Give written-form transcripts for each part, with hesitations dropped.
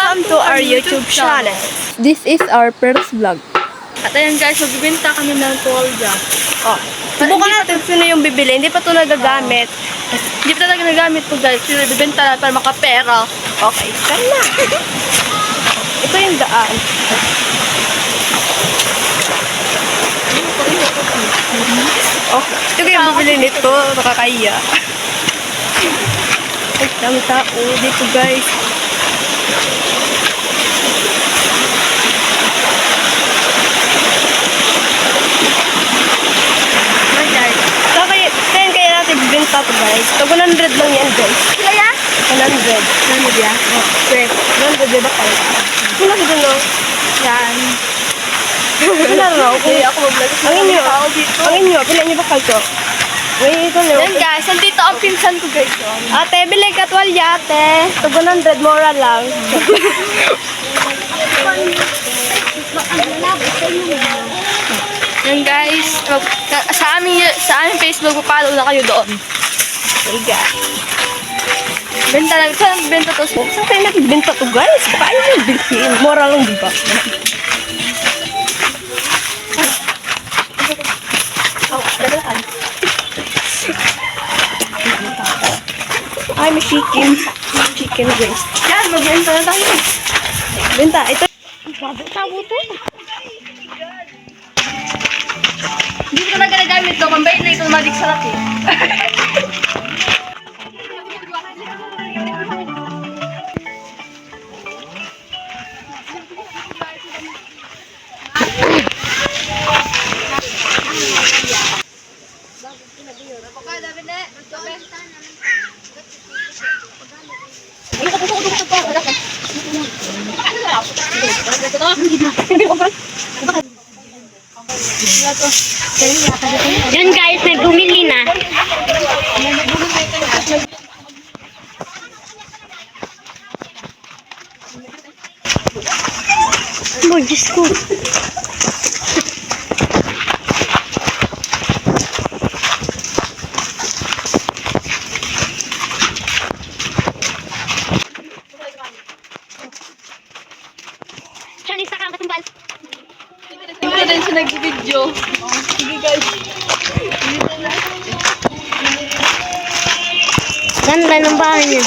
Welcome to our YouTube channel. This is our first vlog. At ayan guys, magbibenta kami ng tuwalya. Oh, subukan natin sino yung bibili. Hindi pa ito nagagamit. Hindi pa talaga nagamit ito guys. Sino bibenta na para makapera. Okay, tara na. Ito yung daan. Okay, ito yung bibili nito. Nakakaya. Ay, dami tao dito guys. Kaya natin bibenta ito guys. Ito 100 lang yan guys. Kaya? 100. 100 yan? Okay. 100 diba kayo? Sino ko dun o? Yan. Wala raw. Okay, ako mag-vlog. Ang inyo. Pila nyo ba kayo? Wait, ito nyo. Yan guys, nandito ang pinsan ko guys. Ate, bilay ka tuwalya ate. Ito 100, mura lang. Yan guys, sa aming Facebook, follow na kayo doon. Okay guys. Benta lang. Saan benta to? Saan tayo nagbenta to guys? Baka ayaw yung bilhin. Mura lang diba? Ay, may chicken. Chicken guys. Yan, magbenta na tayo. Benta. Ito. Tabo to. Hindi ko talaga nagamit ito. Mambay na ito madik sa laki. Yun guys, may bumili na. Oh, Diyos ko. Diyan, isa kang katumbal. Hindi ko din siya nag-video. Sige guys. Ganda ng bahay niya.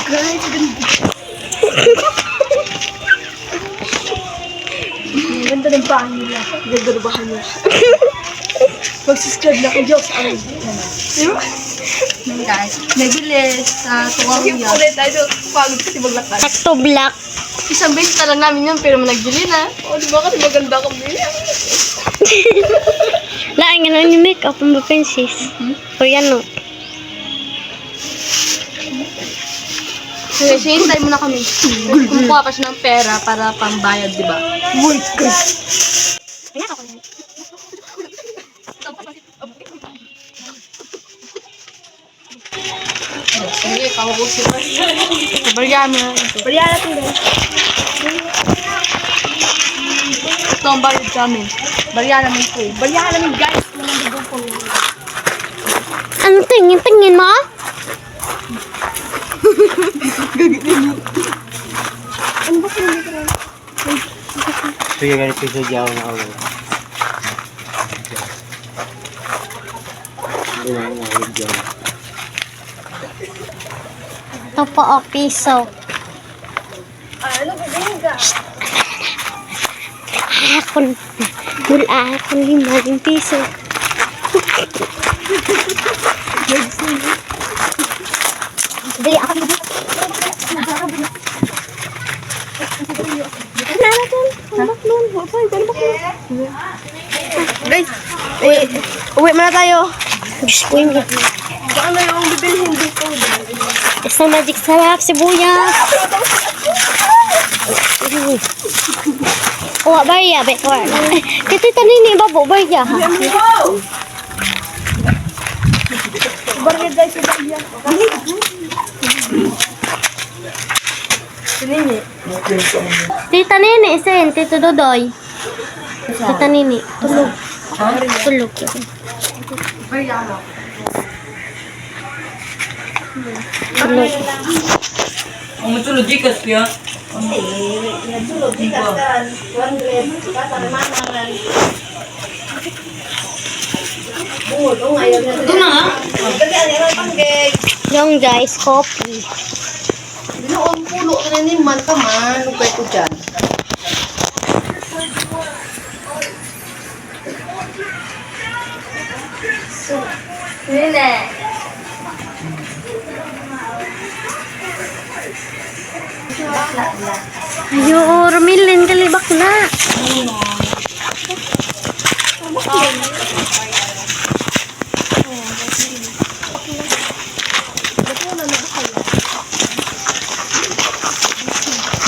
Ganda ng bahay nila. Ganda ng bahay nila. Mag-subscribe na kayo sa amin. Diba? Guys, nagbilis sa tuwalya. Yung ulit tayo, pagod kasi maglakad. Sakto black. Isang benta lang namin yun, pero nagbili na. O, diba kasi maganda kami. Laing nga yung make-up ang mapensis. Koreano. So, hintay muna kami. Kumukuha pa siya ng pera para pambayad, diba? Wait, guys. Sige, kawagusin pa siya. Baryana. Baryana natin guys. Ito ang bayad kami. Baryana namin po. Baryana namin guys. Ano tingin mo? Ano ba sila dito rin? Sige, ganito sa diyaw na ako. Ito po o piso. Ano ba din ka? Mula akong 5 piso. Bili ako dito. Guys, uwi muna tayo. Diyos ko yun. Saan na yung bibilhin dito? Isang magic sarap, sibuyas. Oh, barya, bekor. Kita tanini babo, barya ha. Barya guys, barya. Sinini. Tita Nini, isin, Tito Dodoy. Tita Nini, tulog. Tulog. Barya. Tulog. Ang matulog, Gcash kaya? Yung guys, coffee. Binoon pulo ka na ni man ka man. Lugay ko dyan. Ayo, Romilin, kalibak na.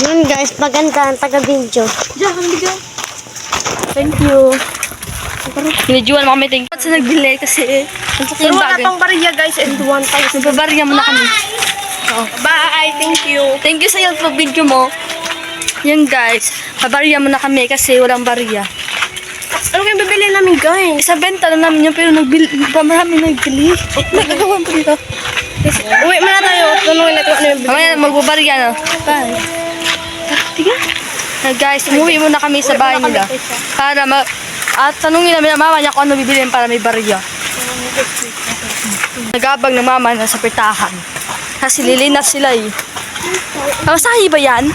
Yun guys, maganda ang taga-video. Thank you. Medyoan mo kami thank you. Sa nagbili kasi Pero yung wala bagay. pang bariya guys and one time. Nagbabarya mo na kami. Bye! Thank you! Thank you sa iyo sa video mo. Yan guys, pabarya mo na kami kasi walang barya. Ano kayong bibili namin guys? Sa benta na namin yun pero marami nagbili. Nagagawan ko dito. Uwi muna tayo. Tanungin natin kung ano yung bibili. Mamaya magbabarya na. Bye. Tiga. Guys, umuwi muna kami sa bahay nila. Para at tanungin namin ang mama niya kung ano bibiliin para may barya. Nagabang ng mama na sa pitahan. Kasi lilinas sila eh. Masahi ba yan?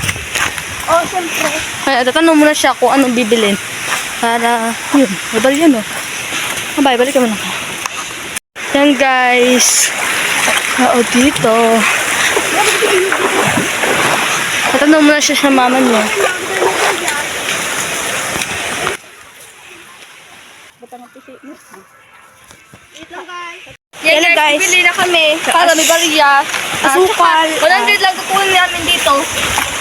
Oh, siyempre. Kaya tatanong muna siya kung anong bibilin. Para, yun, may barya no. Bye, balik ka muna. Yan guys. Dito. Tatanong muna siya sa mama niya. Yan na, guys. Bili na kami. Para may barya. Asukal. 100 lang kukunin namin dito.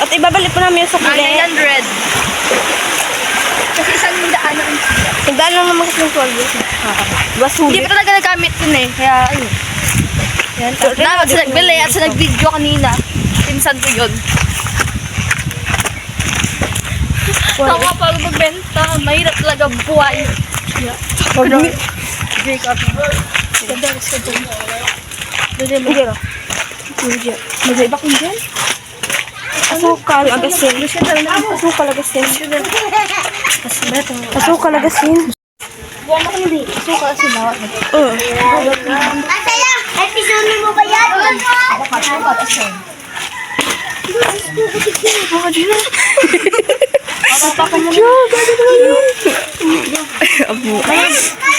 At ibabalik po namin yung sukli. 900. Kasi isang daan ang Nagdaan lang naman kasi yung swaldo. Hindi Basuli. pa talaga nagamit yun eh. Kaya, ayun. Yan. Dapat sa nagbili at sa nag-video kanina. Pinsan ko yun. Ako pag magbenta, mahirap talaga buhay. Ganda, gusto dyan. Hindi ro. May iba kong dyan? Asukal, agasin. Asukal, agasin. Asukal, agasin. Buwan mo kami dito. So, kasi bawat na. Asaya, episode mo ba yan?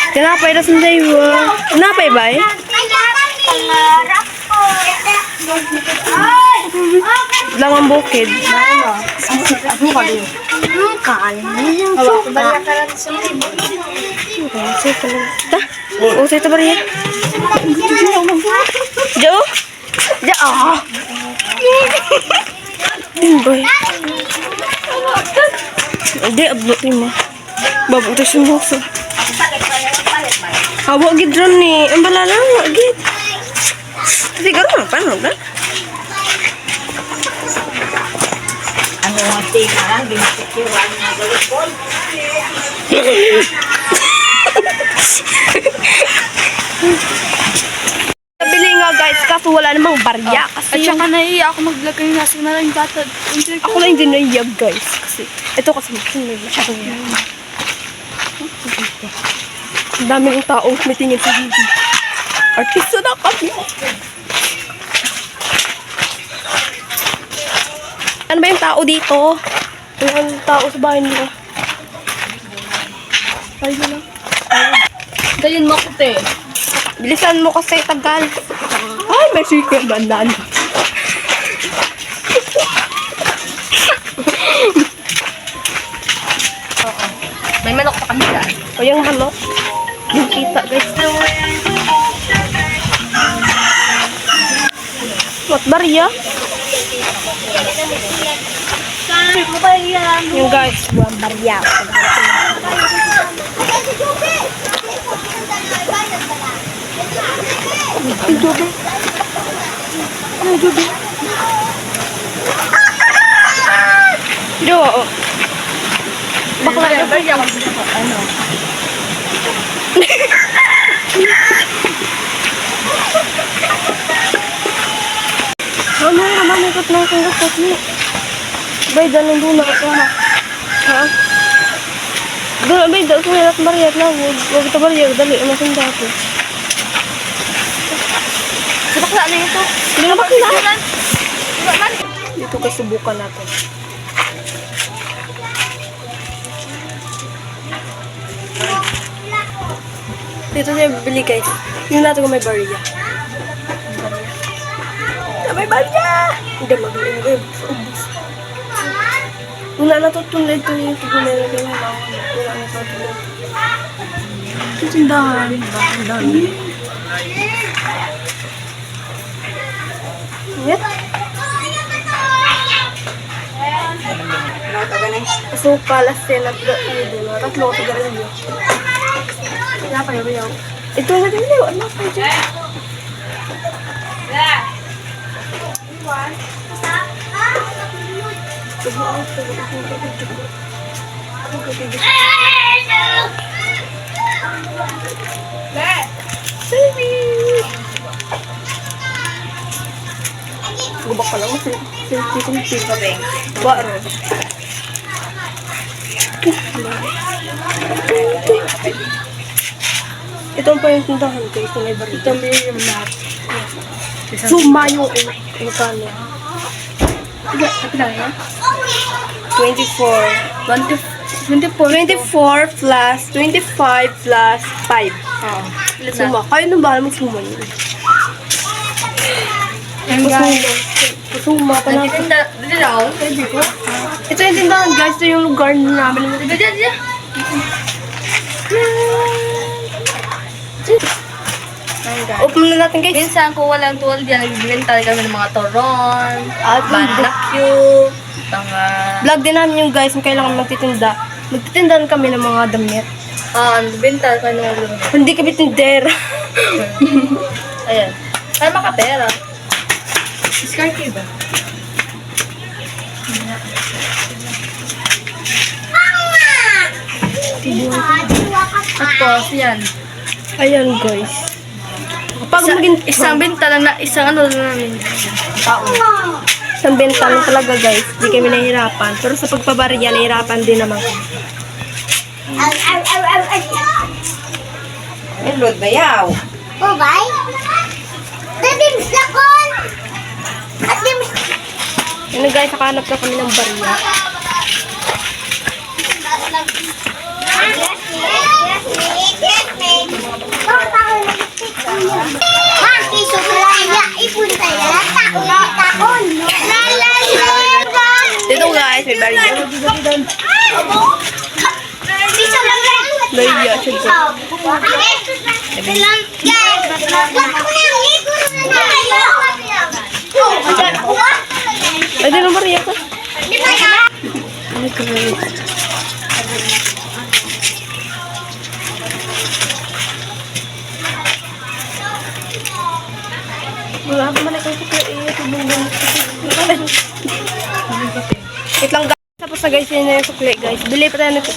Tinapay na sunday mo. Tinapay ba eh? Pangarap ko. Lamang bukid. Sukal. Ta? Usay ito ba rin? Jo? Jo? Boy. Hindi, ablutin mo. Babuto siya mo. Hawa gid ron ni. Ang balala mo, gid. Siguro na, paano ba? Nabili nga guys, kaso wala namang barya. At saka naiiya ako mag-vlog kayo nasa maraming bata. Ako lang din naiyag guys. Kasi, ito kasi masyadong yan. Ang daming tao may tingin sa video. Artista na kami. Ano ba yung tao dito? Yung tao sa bahay nila. Ay, yun lang. Ganyan mo ko, te. Bilisan mo kasi tagal. Ay, may chicken bandan. May manok pa kami dyan. O yung manok. Yung kita guys. What barya? Yung guys, buwan barya. Jo. Bakla na ba yan? Ano? Ano naman ikot na kung gusto mo. Bay, dalong doon ako ha. Ha? Doon, bay, dalong sumirat bariyat na. Huwag ito bariyat. Dali, umasin dati. Sabakla na ito. Hindi na bakla. Dito guys, subukan natin. Dito siya bibili guys. Yung natin kung may bariya. May bariya! Hindi, magaling guys. Ubus. Una natutunod ito yung tugunay na kayo. Una natutunod. Ito tindahan. Ang dami. Yes? So, palas sila. Tatlo ko sa rin yun. Kaya pa yun. Ito na din yun. Ano pa yun? Gubak pa lang. Silpi pa rin. Baro. Ito pa yung tindahan ko. Ito may baril. Ito may yung lahat. Sumayo ko. Ano ka niya? Kapila na? 24 plus 25 plus 5. Oo. Suma. Kayo nang bahala magsuma yun. Suma pa natin. Dito na ako. Ito yung tindahan guys. Ito yung lugar namin. Dito. Open na natin guys. Minsan kung walang tuwal diyan, nagbibenta kami ng mga toron, At banakyo, mga... vlog din namin yung guys kung kailangan magtitinda. Magtitindahan kami ng mga damit. nagbibenta kami ng mga lumit. Hindi kami tindera. Ayan. Para makapera. Discarte ba? Tapos, yan. Ayan guys. Pag maging Isang benta lang na, isang ano lang namin. isang benta lang talaga guys. Hindi kami nahihirapan. Pero sa pagpabariya, nahihirapan din naman kami. Lord bayaw. Bye. Dadims lakon. Adims. Ano guys, nakahanap na kami ng bariya. Dito guys, may bariya. Bariya, syempre. Ay, din ang bariya ko. Ay, great. Wala pa man ako sa Wait lang guys. Tapos na guys, yun na yung sukli guys. Bili pa tayo nito.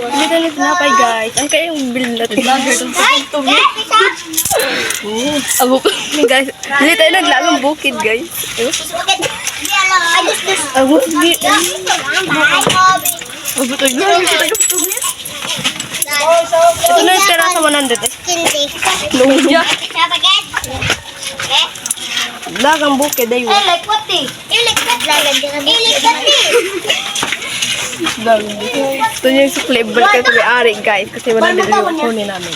Bili tayo nito napay guys. Ang kaya yung bili natin. Abo ko. Guys, bili tayo naglalang bukid guys. Abo ko. Abo ko. Ito na yung tira sa 100 eh. Luya. Lagang bukid ayo. Lagang bukid. Ito yung sukli. Balik ka sa ari guys. Kasi 100 yung kunin namin.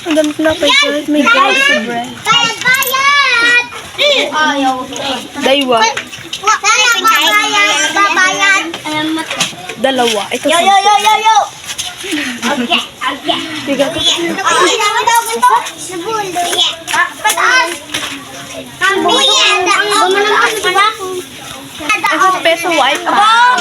Ang dami na pa guys. May guys sa bread. Daywa. Dalawa. Ito sa... Tiga to. Ako peso white pa.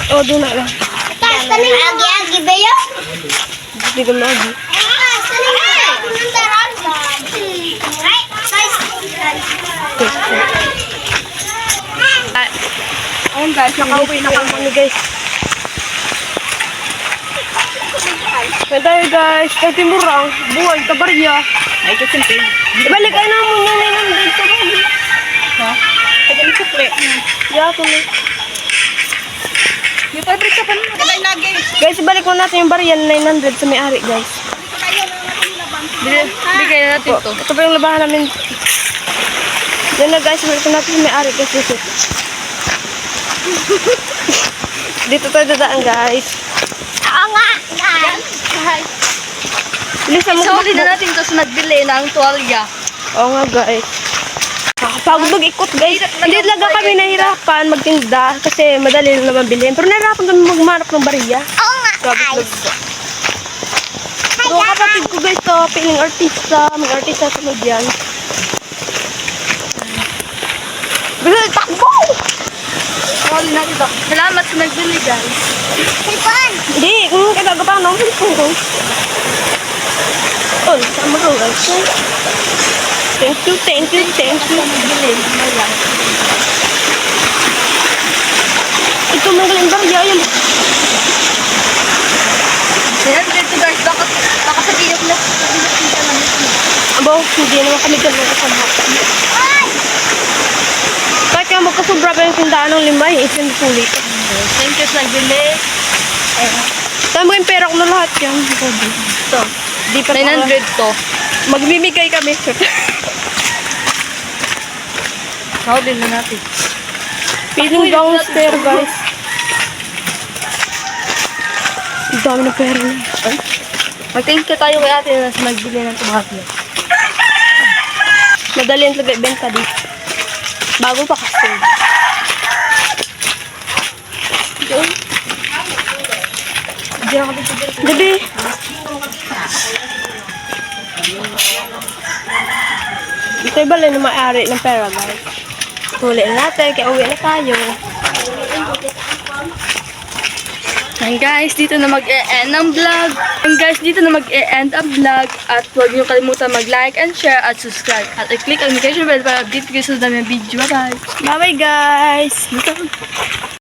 Oh, doon na lang. di ko magi. Ayun guys, nakauwi na kami. Guys. Kaya tayo guys, kaya timurang, buhay, kabarya. Ay, kasi Balik ay na muna na yung dito. ha? Kaya ni sukle. Yeah, tuloy. May fabric ka pa na. Kaya lagi. Guys, balik mo natin yung barya na 900 sa may-ari guys. Bigay na natin to. Ito pa yung labahan namin. Yan na guys, balik natin sa may-ari kasi dito tayo dadaan guys. Bilisan mo. Sorry na natin to sa nagbili ng tuwalya. Oo nga guys. Nakakapagod mag-ikot guys. Hindi talaga kami nahirapan magtinda kasi madali lang naman bilhin. Pero nahirapan kami magmanap ng bariya. Oo nga guys. So kapatid ko guys to, piling artista. May artista sa magyan. Bisa takbo! Sorry na ito. Salamat sa nagbili guys. Hindi, kaya pa nang cellphone ko. Oh, sama ko guys. Thank you. Nagbili. Ayan. Ito magaling bariya yan. Ayan dito guys. Baka sa iyok na. Abo, hindi naman kami ganun sa mga. Kahit nga magkasobra pa yung tindahan ng limay, isin sulit. Thank you sa nagbili. Tama yung pera ko na lahat yan. Ito. Di pa 900 to. Magbibigay kami. Sahod din na natin. Feeling downstairs guys. Ang dami ng pera na. Mag-thank you tayo kay ate na sa nagbili ng tumakya. Madali ang talaga ibenta dito. Bago pa kasi. Gabi. Ito yung balay na may-ari ng pera guys. Huli na natin, kaya uwi na tayo. And guys, dito na mag-e-end ang vlog. And guys, dito na mag-e-end ang vlog. At huwag niyo kalimutan mag-like and share at subscribe. At i-click ang notification bell para update kayo sa dami ng video. Bye-bye! Bye-bye guys.